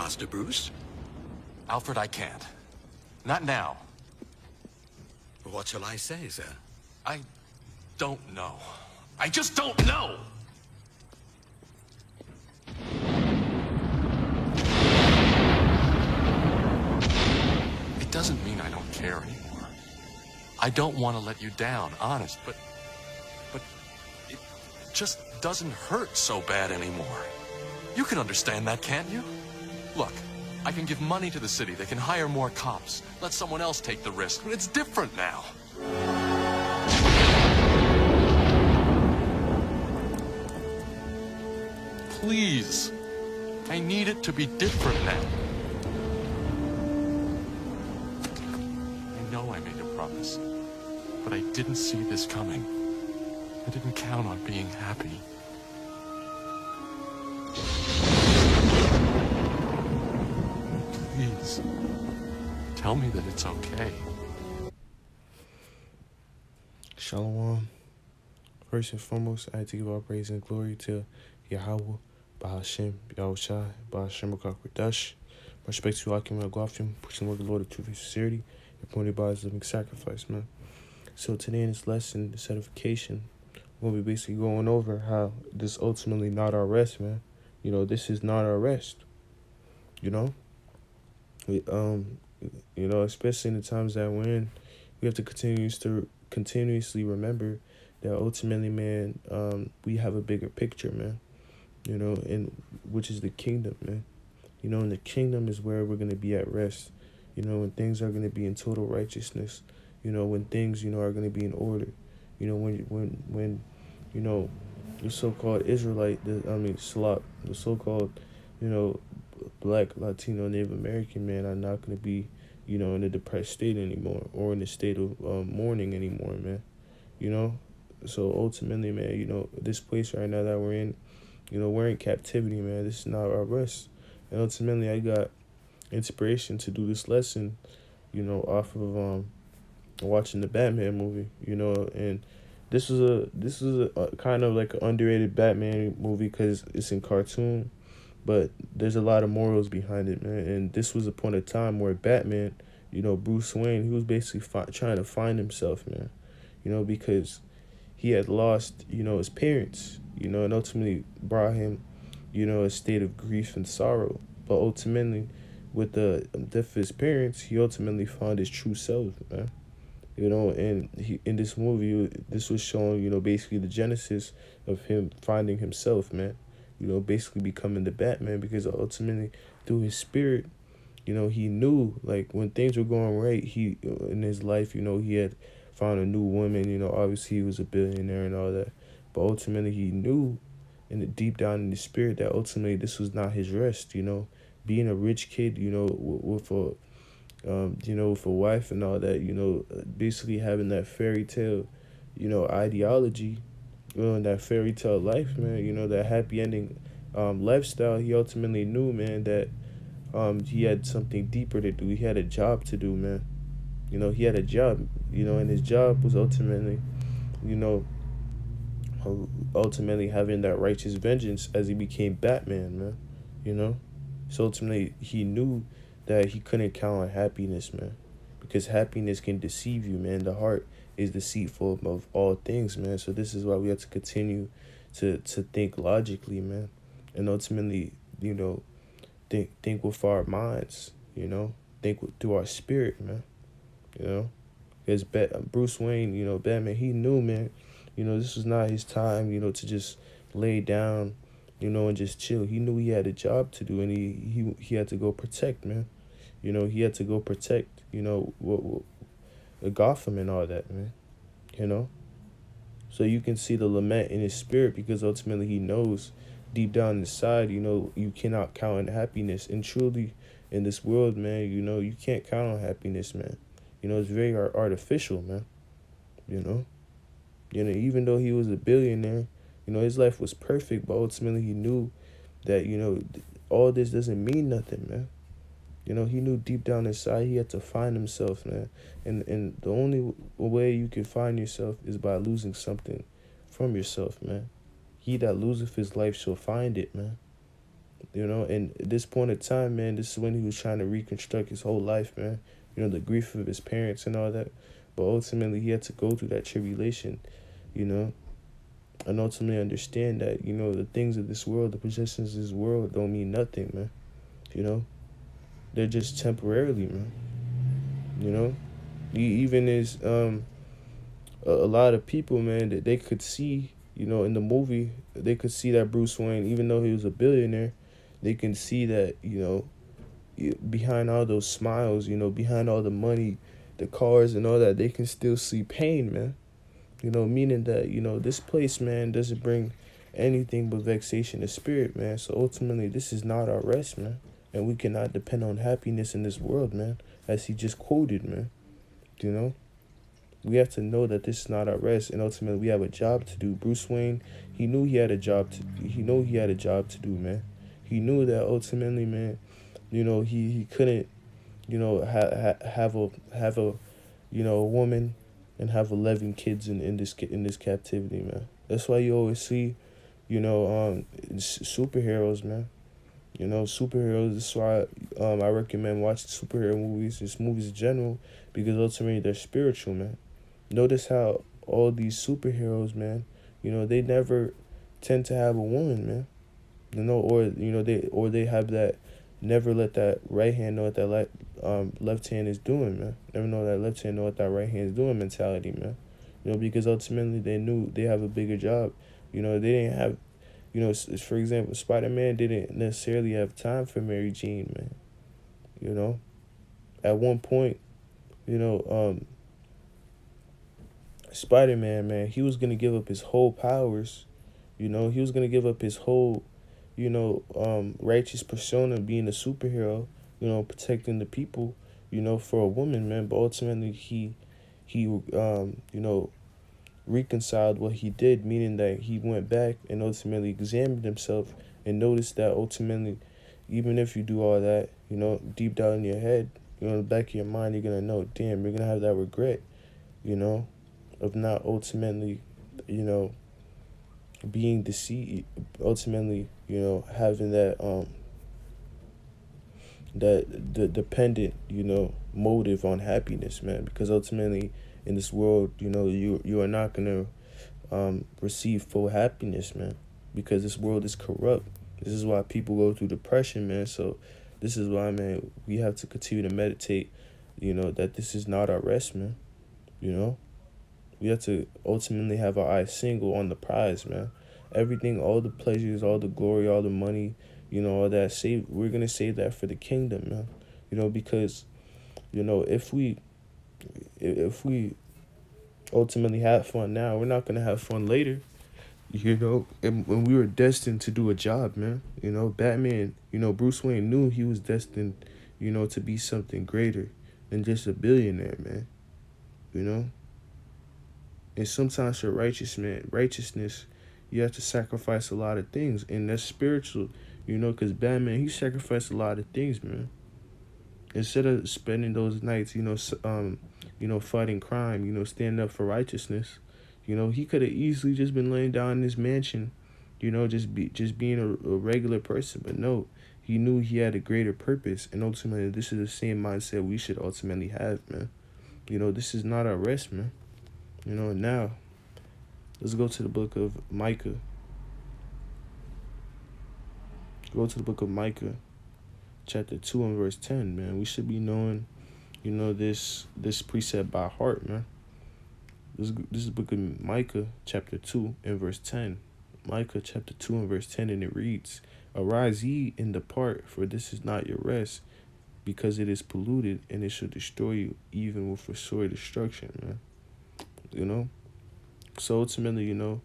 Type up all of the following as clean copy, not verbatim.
Master Bruce? Alfred, I can't. Not now. What shall I say, sir? I don't know. I just don't know! It doesn't mean I don't care anymore. I don't want to let you down, honest, but it just doesn't hurt so bad anymore. You can understand that, can't you? Look, I can give money to the city. They can hire more cops. Let someone else take the risk. But it's different now. Please. I need it to be different now. I know I made a promise, but I didn't see this coming. I didn't count on being happy. Please, tell me that it's okay. Shalom. First and foremost, I have to give all praise and glory to Yahweh, Bahashem, Yahushai, Bahashem Akakwadash. Respect to Akim Agwafim, pushing the word of the Lord of truth and sincerity, appointed by his living sacrifice, man. So today in this lesson, this edification, we'll be basically going over how this ultimately not our rest, man. You know, this is not our rest. You know? We, you know, especially in the times that we're in, we have to continuously remember that ultimately, man, we have a bigger picture, man. You know, and which is the kingdom, man. You know, and the kingdom is where we're going to be at rest. You know, when things are going to be in total righteousness. You know, when things, you know, are going to be in order. You know, when you know, the so-called Israelite, the so-called, you know, Black, Latino, Native American man are not going to be, you know, in a depressed state anymore or in a state of mourning anymore, man. You know, so ultimately, man, you know, this place right now that we're in, you know, we're in captivity, man. This is not our rest. And ultimately, I got inspiration to do this lesson, you know, off of watching the Batman movie, you know, and this is a kind of like an underrated Batman movie because it's in cartoon, but there's a lot of morals behind it, man. And this was a point of time where Batman, you know, Bruce Wayne, he was basically trying to find himself, man, you know, because he had lost, you know, his parents, you know, and ultimately brought him, you know, a state of grief and sorrow. But ultimately, with the death of his parents, he ultimately found his true self, man. You know, and he in this movie, this was showing, you know, basically the genesis of him finding himself, man. You know, basically becoming the Batman, because ultimately, through his spirit, you know, he knew, like, when things were going right, he in his life, you know, he had found a new woman, you know, obviously he was a billionaire and all that. But ultimately, he knew deep down in his spirit that ultimately this was not his rest, you know. Being a rich kid, you know, with a you know, with a wife and all that, you know, basically having that fairy tale, you know, ideology, you know, and that fairy tale life, man, you know, that happy ending lifestyle. He ultimately knew, man, that he had something deeper to do. He had a job to do, man. You know, he had a job, you know, and his job was ultimately, you know, ultimately having that righteous vengeance as he became Batman, man, you know. So ultimately, he knew that he couldn't count on happiness, man, because happiness can deceive you, man. The heart is deceitful of all things, man. So this is why we have to continue to think logically, man, and ultimately, you know, think with our minds, you know, through our spirit, man, you know, because Bruce Wayne, you know, Batman, he knew, man, you know, this was not his time, you know, to just lay down, you know, and just chill. He knew he had a job to do, and he had to go protect, man. You know, he had to go protect, you know, Gotham and all that, man. You know? So you can see the lament in his spirit, because ultimately he knows deep down inside, you know, you cannot count on happiness. And truly, in this world, man, you know, you can't count on happiness, man. You know, it's very artificial, man. You know? You know, even though he was a billionaire, you know, his life was perfect, but ultimately he knew that, you know, all this doesn't mean nothing, man. You know, he knew deep down inside he had to find himself, man. And the only way you can find yourself is by losing something from yourself, man. He that loseth his life shall find it, man. You know, and at this point in time, man, this is when he was trying to reconstruct his whole life, man. You know, the grief of his parents and all that. But ultimately, he had to go through that tribulation, you know, and ultimately understand that, you know, the things of this world, the possessions of this world don't mean nothing, man. You know, they're just temporarily, man. You know, even as a lot of people, man, that they could see, you know, in the movie, they could see that Bruce Wayne, even though he was a billionaire, they can see that, you know, behind all those smiles, you know, behind all the money, the cars and all that, they can still see pain, man. You know, meaning that, you know, this place, man, doesn't bring anything but vexation to spirit, man. So ultimately, this is not our rest, man. And we cannot depend on happiness in this world, man, as he just quoted, man. You know? We have to know that this is not our rest, and ultimately we have a job to do. Bruce Wayne, he knew he had a job to do, man. He knew that ultimately, man, you know, he couldn't, you know, have a you know, a woman and have 11 kids in this captivity, man. That's why you always see, you know, superheroes, man. You know, superheroes. That's why I recommend watching superhero movies, just movies in general, because ultimately they're spiritual, man. Notice how all these superheroes, man, you know, they never tend to have a woman, man. You know, or you know, they have that never let that right hand know what that left hand is doing, man. Never know that left hand know what that right hand is doing mentality, man. You know, because ultimately they knew they have a bigger job. You know, they didn't have, you know, for example, Spider-Man didn't necessarily have time for Mary Jane, man. You know, at one point, you know, Spider-Man, man, he was gonna give up his whole powers. You know, he was gonna give up his whole, you know, righteous persona, being a superhero, you know, protecting the people, you know, for a woman, man. But ultimately, he you know, reconciled what he did, meaning that he went back and ultimately examined himself and noticed that ultimately, even if you do all that, you know, deep down in your head, you know, in the back of your mind, you're gonna know, damn, you're gonna have that regret, you know, of not ultimately, you know, being deceived, ultimately, you know, having that the dependent, you know, motive on happiness, man. Because ultimately in this world, you know, you are not gonna receive full happiness, man, because this world is corrupt. This is why people go through depression, man. So this is why, man, we have to continue to meditate, you know, that this is not our rest, man. You know, we have to ultimately have our eyes single on the prize, man. Everything, all the pleasures, all the glory, all the money, you know, all that, we're going to save that for the kingdom, man. You know, because, you know, if we ultimately have fun now, we're not going to have fun later. You know, and when we were destined to do a job, man. You know, Batman, you know, Bruce Wayne knew he was destined, you know, to be something greater than just a billionaire, man. You know? And sometimes for righteousness, you have to sacrifice a lot of things. And that's spiritual, you know, because Batman, he sacrificed a lot of things, man. Instead of spending those nights, you know, fighting crime, you know, standing up for righteousness, you know, he could have easily just been laying down in his mansion, you know, just being a regular person. But no, he knew he had a greater purpose. And ultimately, this is the same mindset we should ultimately have, man. You know, this is not our rest, man. You know, now, let's go to the book of Micah. Go to the book of Micah, chapter 2 and verse 10, man. We should be knowing, you know, this precept by heart, man. This is the book of Micah, chapter 2 and verse 10. Micah, chapter 2 and verse 10, and it reads, "Arise ye and depart, for this is not your rest, because it is polluted, and it shall destroy you, even with a sore destruction," man. You know? So ultimately, you know,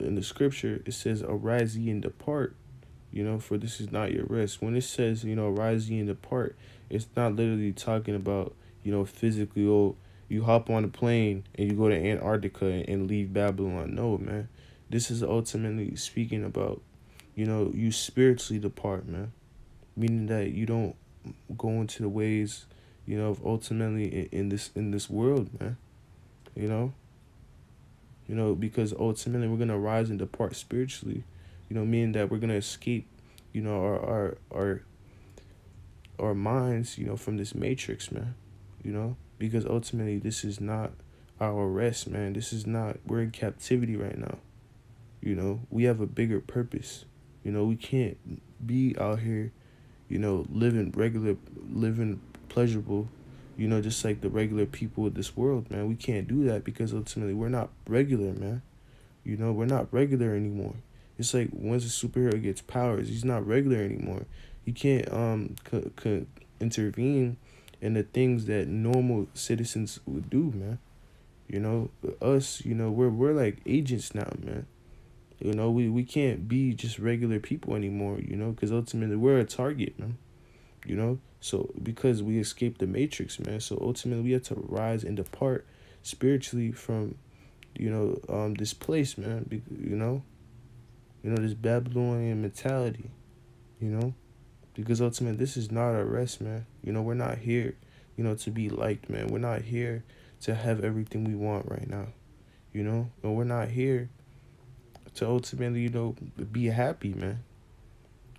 in the scripture, it says, "Arise ye and depart," you know, for this is not your rest. When it says, you know, "Arise ye and depart," it's not literally talking about, you know, physically, oh, you hop on a plane and you go to Antarctica and leave Babylon. No, man. This is ultimately speaking about, you know, you spiritually depart, man. Meaning that you don't go into the ways, you know, of ultimately in this world, man. You know, because ultimately we're going to rise and depart spiritually, you know, meaning that we're going to escape, you know, our minds, you know, from this matrix, man. You know, because ultimately this is not our rest, man. This is not, we're in captivity right now. You know, we have a bigger purpose. You know, we can't be out here, you know, living pleasurable, you know, just like the regular people of this world, man. We can't do that because ultimately we're not regular, man. You know, we're not regular anymore. It's like once a superhero gets powers, he's not regular anymore. He can't intervene in the things that normal citizens would do, man. You know, us, you know, we're like agents now, man. You know, we can't be just regular people anymore, you know, because ultimately we're a target, man. You know, so because we escaped the matrix, man, so ultimately we have to rise and depart spiritually from, you know, this place, man. You know, this Babylonian mentality, you know, because ultimately this is not our rest, man. You know, we're not here, you know, to be liked, man. We're not here to have everything we want right now, you know, and we're not here to ultimately, you know, be happy, man.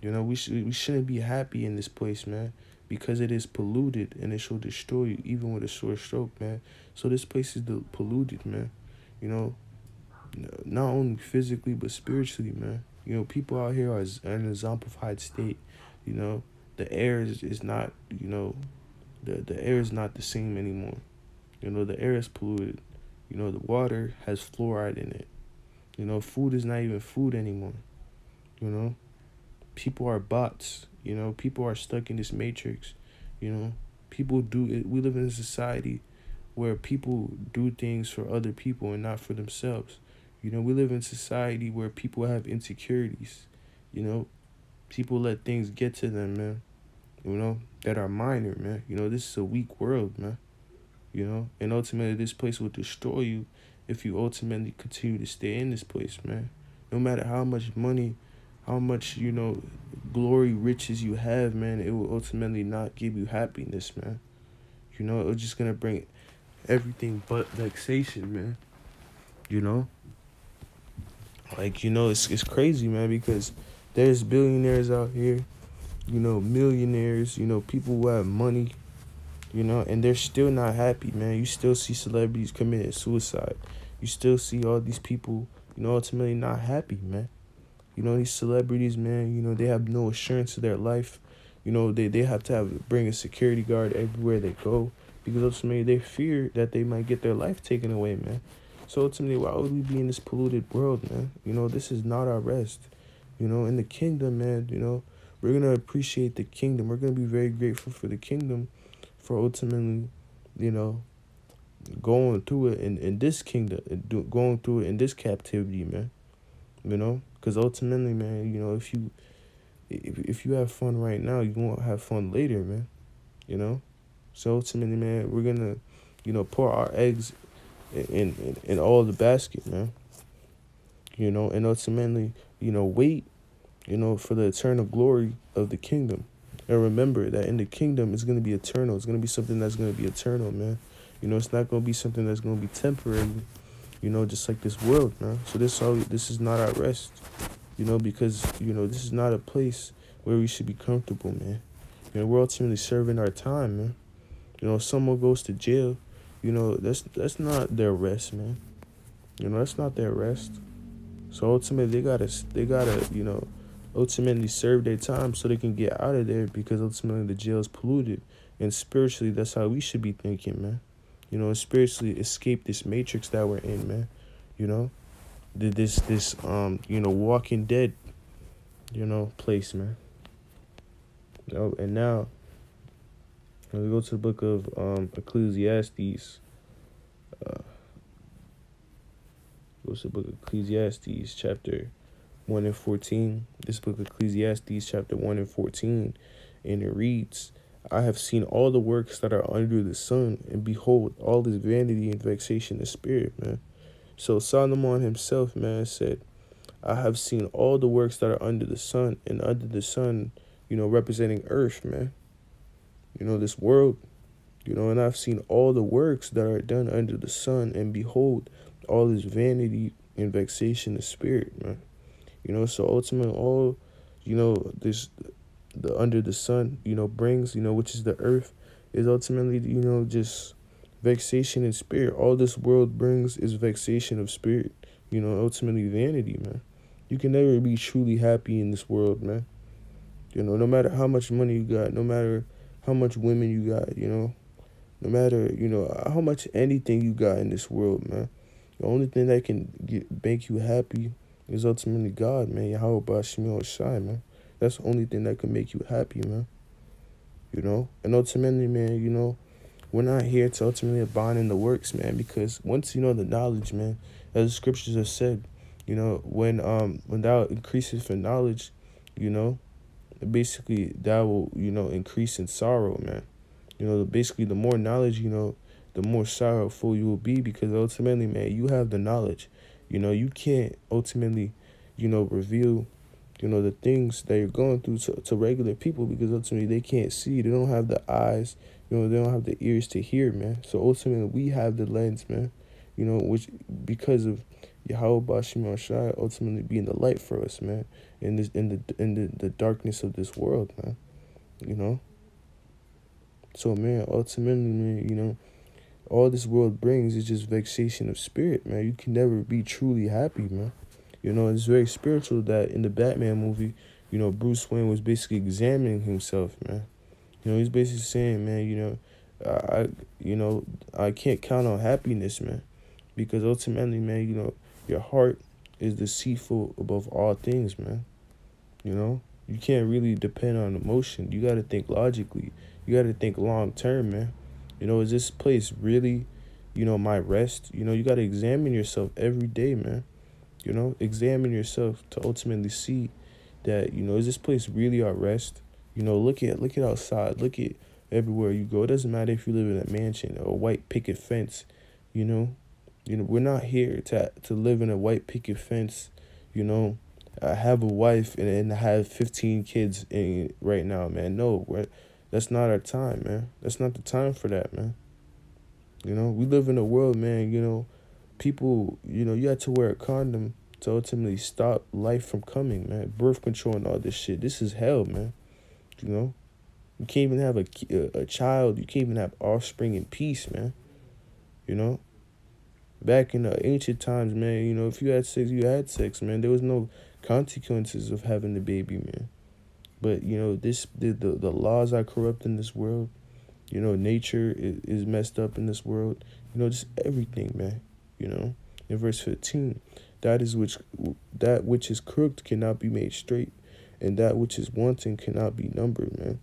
You know, we shouldn't be happy in this place, man, because it is polluted and it shall destroy you even with a sore stroke, man. So this place is polluted, man. You know, not only physically but spiritually, man. You know, people out here are in an zombified state. You know, the air is not, you know, the air is not the same anymore. You know, the air is polluted. You know, the water has fluoride in it. You know, food is not even food anymore. You know, people are bots. You know, people are stuck in this matrix. You know, people do it. We live in a society where people do things for other people and not for themselves. You know, we live in a society where people have insecurities. You know, people let things get to them, man. You know, that are minor, man. You know, this is a weak world, man. You know, and ultimately this place will destroy you if you ultimately continue to stay in this place, man. No matter how much money, how much, you know, glory, riches you have, man, it will ultimately not give you happiness, man. You know, it's just gonna bring everything but vexation, man. You know? Like, you know, it's crazy, man, because there's billionaires out here, you know, millionaires, you know, people who have money, you know, and they're still not happy, man. You still see celebrities committing suicide. You still see all these people, you know, ultimately not happy, man. You know, these celebrities, man, you know, they have no assurance of their life. You know, they have to bring a security guard everywhere they go because ultimately they fear that they might get their life taken away, man. So ultimately, why would we be in this polluted world, man? You know, this is not our rest. You know, in the kingdom, man, you know, we're going to appreciate the kingdom. We're going to be very grateful for the kingdom for ultimately, you know, going through it in this kingdom, going through it in this captivity, man. You know, because ultimately, man, you know, if you have fun right now, you won't have fun later, man. You know, so ultimately, man, we're gonna, you know, pour our eggs in all the basket, man. You know, and ultimately, you know, wait, you know, for the eternal glory of the kingdom. And remember that in the kingdom, it's going to be eternal. It's going to be something that's going to be eternal, man. You know, it's not going to be something that's going to be temporary, you know, just like this world, man. So this is not our rest, you know, because, you know, this is not a place where we should be comfortable, man. You know, we're ultimately serving our time, man. You know, if someone goes to jail, you know, that's not their rest, man. You know, that's not their rest. So ultimately, they gotta, you know, ultimately serve their time so they can get out of there because ultimately the jail is polluted. And spiritually, that's how we should be thinking, man. You know, spiritually escape this matrix that we're in, man. You know, this you know, Walking Dead, you know, place, man. You know, and now, when we go to the book of Ecclesiastes, go to the book of Ecclesiastes, chapter 1 and 14. This book of Ecclesiastes, chapter 1 and 14, and it reads, I have seen all the works that are under the sun, and behold, all is vanity and vexation of spirit, man. So Solomon himself, man, said, I have seen all the works that are under the sun, and under the sun, you know, representing earth, man. You know, this world, you know, and I've seen all the works that are done under the sun, and behold, all is vanity and vexation of spirit, man. You know, so ultimately all, the under the sun, brings, which is the earth, is ultimately, just vexation in spirit. All this world brings is vexation of spirit, ultimately vanity, man. You can never be truly happy in this world, man. No matter how much money you got, no matter how much women you got, no matter, how much anything you got in this world, man. The only thing that can make you happy is ultimately God, man. Yahweh Bashim Shai, man. That's the only thing that can make you happy, man. And ultimately, man, we're not here to ultimately abandon the works, man, because once the knowledge, man, as the scriptures have said, when thou increases for knowledge, basically that will, increase in sorrow, man. Basically the more knowledge, the more sorrowful you will be, because ultimately, man, you have the knowledge. You can't ultimately, reveal, the things that you're going through to regular people, because ultimately they can't see. They don't have the eyes, they don't have the ears to hear, man. So ultimately we have the lens, man, which because of Yahweh Bashim Shai ultimately being the light for us, man, in the darkness of this world, man. So, man, ultimately, man, all this world brings is just vexation of spirit, man. You can never be truly happy, man. It's very spiritual that in the Batman movie, Bruce Wayne was basically examining himself, man. He's basically saying, man, I can't count on happiness, man, because ultimately, man, your heart is deceitful above all things, man. You can't really depend on emotion. You got to think logically. You got to think long term, man. Is this place really, my rest? You got to examine yourself every day, man. Examine yourself to ultimately see that, is this place really our rest? Look at outside. Look at everywhere you go. It doesn't matter if you live in a mansion or a white picket fence, we're not here to live in a white picket fence, have a wife and have 15 kids right now, man. No, that's not our time, man. That's not the time for that, man. We live in a world, man, people, you have to wear a condom to ultimately stop life from coming, man. Birth control and all this shit. This is hell, man. You can't even have a child. You can't even have offspring in peace, man. Back in the ancient times, man, if you had sex, you had sex, man. There was no consequences of having the baby, man. But, the laws are corrupt in this world. Nature is messed up in this world. Just everything, man. In verse 15, that which is crooked cannot be made straight, and that which is wanting cannot be numbered, man.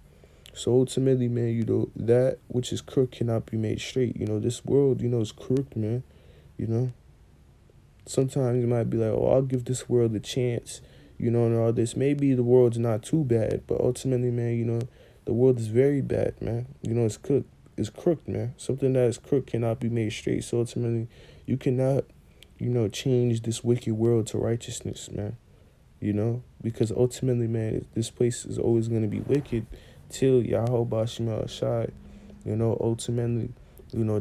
So ultimately, man, that which is crooked cannot be made straight. This world, is crooked, man. Sometimes you might be like, oh, I'll give this world a chance, and all this. Maybe the world's not too bad, but ultimately, man, the world is very bad, man. It's crooked. It's crooked, man. Something that is crooked cannot be made straight. So ultimately, you cannot, change this wicked world to righteousness, man. Because ultimately, man, this place is always going to be wicked till Yahweh Bashim Shai, ultimately,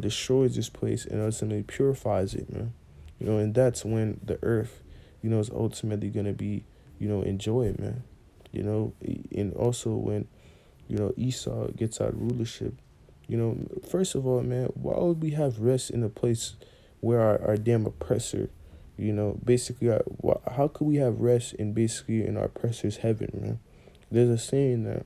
destroys this place and ultimately purifies it, man. And that's when the earth, is ultimately going to be, enjoyed, man. And also when, Esau gets out of rulership, first of all, man, why would we have rest in a place where our damn oppressor, basically, how could we have rest in our oppressor's heaven, man? There's a saying that,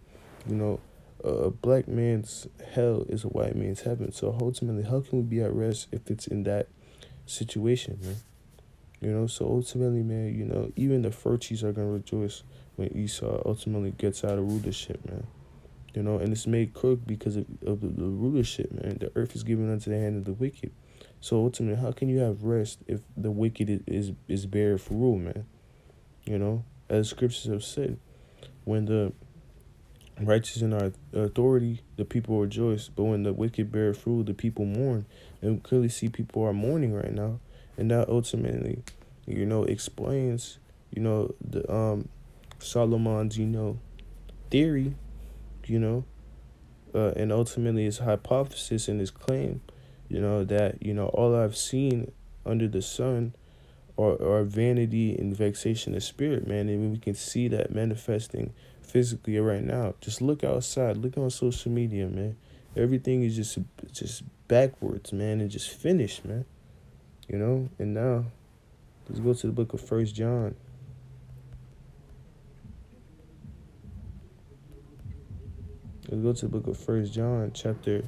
a black man's hell is a white man's heaven. So ultimately, how can we be at rest if it's in that situation, man? So ultimately, man, even the Furchies are going to rejoice when Esau ultimately gets out of rulership, man. And it's made crooked because of the rulership, man. The earth is given unto the hand of the wicked. So ultimately, how can you have rest if the wicked is bare for rule, man? As scriptures have said, when the righteous in our authority, the people rejoice. But when the wicked bear fruit, the people mourn. And we clearly see people are mourning right now. And that ultimately, explains, the Solomon's, theory, and ultimately his hypothesis and his claim, that, all I've seen under the sun or vanity and vexation of spirit, man. And we can see that manifesting physically right now. Just look outside, look on social media, man. Everything is just backwards, man, and just finished, man. You know, and now let's go to the book of 1 John. Let's go to the book of 1 John, chapter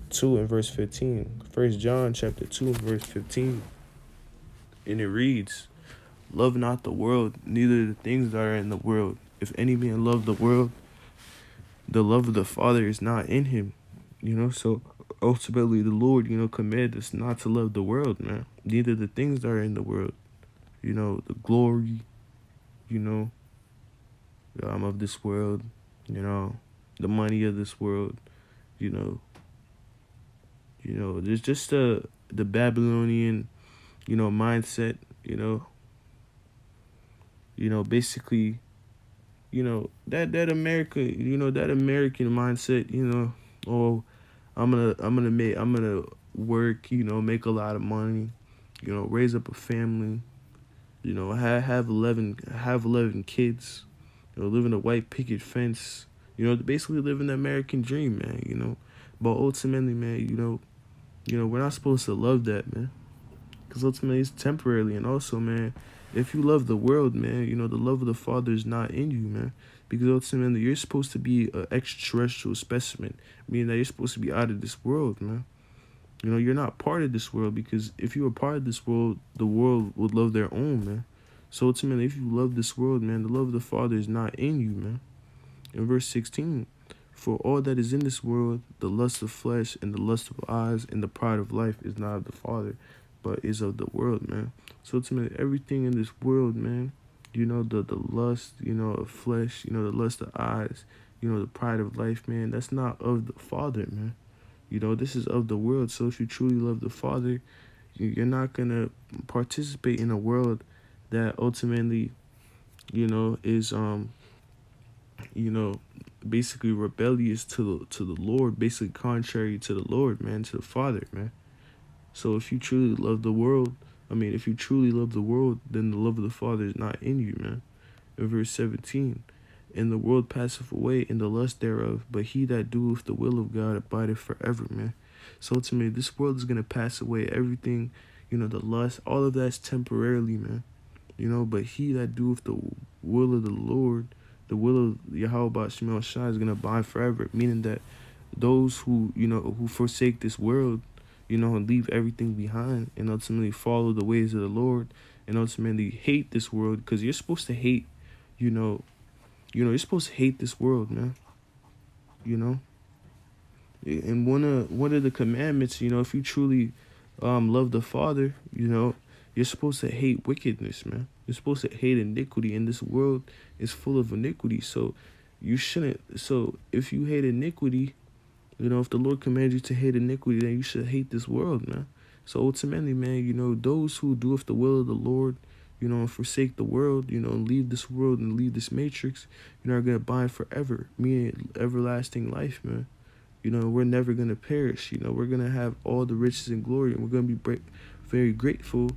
2 and verse 15. 1 John, chapter 2 and verse 15. And it reads, "Love not the world, neither the things that are in the world. If any man love the world, the love of the Father is not in him." You know, so ultimately the Lord, you know, commanded us not to love the world, man. Neither the things that are in the world. You know, the glory, you know, of this world, you know, the money of this world, you know, there's just the Babylonian, you know, mindset, you know, basically, you know, that America, you know, that American mindset, you know, oh, I'm gonna work, you know, make a lot of money, you know, raise up a family, you know, have 11 kids, you know, live in a white picket fence, you know, basically living the American dream, man, you know. But ultimately, man, you know, we're not supposed to love that, man, because ultimately it's temporarily. And also, man, if you love the world, man, you know, the love of the Father is not in you, man, because ultimately you're supposed to be an extraterrestrial specimen, meaning that you're supposed to be out of this world, man. You know, you're not part of this world, because if you were part of this world, the world would love their own, man. So ultimately, if you love this world, man, the love of the Father is not in you, man. In verse 16, "For all that is in this world, the lust of flesh and the lust of eyes and the pride of life is not of the Father, but is of the world," man. So ultimately, everything in this world, man, you know, the lust, you know, of flesh, you know, the lust of eyes, you know, the pride of life, man, that's not of the Father, man. You know, this is of the world. So if you truly love the Father, you're not going to participate in a world that ultimately, you know, is, you know, basically rebellious to the Lord, basically contrary to the Lord, man, to the Father, man. So if you truly love the world, if you truly love the world, then the love of the Father is not in you, man. In verse 17, "And the world passeth away, and the lust thereof, but he that doeth the will of God abideth forever," man. So ultimately, this world is going to pass away. Everything, you know, the lust, all of that's temporarily, man. You know, but he that doeth the will of the Lord, the will of Yahweh Shemel Shai, is going to abide forever, meaning that those who, you know, who forsake this world, you know, and leave everything behind and ultimately follow the ways of the Lord and ultimately hate this world, because you're supposed to hate, you're supposed to hate this world, man. You know, and one of the commandments, you know, if you truly love the Father, you know, you're supposed to hate wickedness, man. You're supposed to hate iniquity, and this world is full of iniquity. So you shouldn't. So if you hate iniquity, you know, if the Lord commands you to hate iniquity, then you should hate this world, man. So ultimately, man, you know, those who doeth the will of the Lord, you know, and forsake the world, you know, and leave this world and leave this matrix, you know, are going to abide forever, meaning everlasting life, man. You know, we're never going to perish. You know, we're going to have all the riches and glory, and we're going to be very grateful,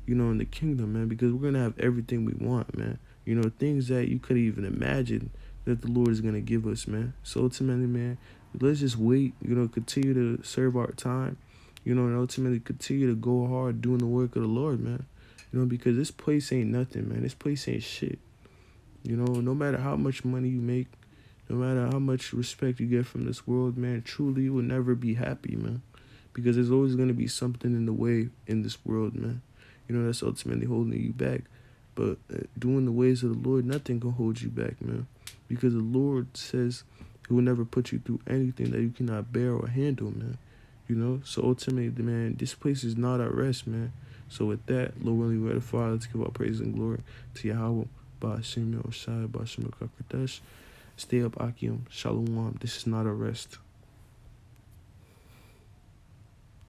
you know, in the kingdom, man, because we're going to have everything we want, man. You know, things that you couldn't even imagine that the Lord is going to give us, man. So ultimately, man, let's just wait, you know, continue to serve our time, you know, and ultimately continue to go hard doing the work of the Lord, man. You know, because this place ain't nothing, man. This place ain't shit. You know, no matter how much money you make, no matter how much respect you get from this world, man, truly you will never be happy, man. Because there's always going to be something in the way in this world, man. You know, that's ultimately holding you back. But doing the ways of the Lord, nothing can hold you back, man. Because the Lord says he will never put you through anything that you cannot bear or handle, man. You know, so ultimately, man, this place is not at rest, man. So with that, Lord willing, we're the Father, let's give our praise and glory to Yahweh, Ba'ashem Yoshai, Ba'ashem Kakradash. Stay up, Akim. Shalom. This is not a rest.